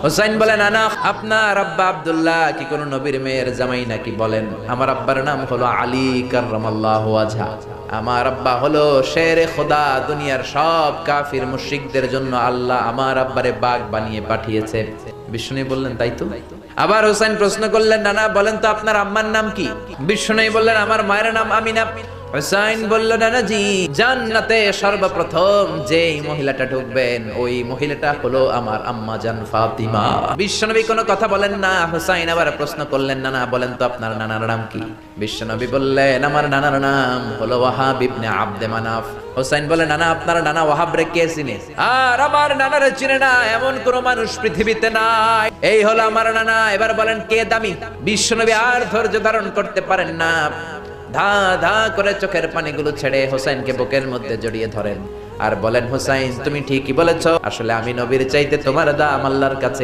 হুসাইন বলে নানা আপনার আব্বা আব্দুল্লাহ কি কোন নবীর মেয়ের জামাই নাকি? বলেন আমার আব্বার নাম হলো আলী কাররামাল্লাহু ওয়াজহা। আমার আব্বা হলো শেরে খোদা, দুনিয়ার সব কাফির মুশরিকদের জন্য আল্লাহ আমার আব্বারে বাঘ বানিয়ে পাঠিয়েছে। বিষ্ণু বললেন তাই তো। আবার হুসাইন প্রশ্ন করলেন নানা বলেন তো আপনার আম্মার নাম কি? বিষ্ণু বললেন আমার মায়ের নাম আমিনা। হুসাইন বলল নানাজি জান্নাতে সর্বপ্রথম যেই মহিলাটা ঢুকবেন ওই মহিলাটা হলো আমার আম্মা জান ফাতিমা। বিশ্বনবী কোনো কথা বলেন না। হুসাইন আবার প্রশ্ন করলেন নানা বলেন তো আপনার নানার নাম কি? বিশ্বনবী বললেন আমার নানার নাম হলো ওয়াহাব ইবনে আব্দে মানাফ। হুসাইন বলে নানা আপনার নানা ওয়াহাব রে কে চিনে? আর আমার নানারে চিনে না এমন কোন মানুষ পৃথিবীতে নাই। এই হলো আমার নানা। এবার বলেন কে দামি? বিশ্বনবী আর ধৈর্য ধারণ করতে পারেন না, ধা ধা করে চোখের পানিগুলো ছেড়ে হোসেনকে বুকের মধ্যে জড়িয়ে ধরেন আর বলেন হুসাইন তুমি ঠিকই বলেছ, আসলে আমি নবীর চাইতে তোমার দাম আল্লাহর কাছে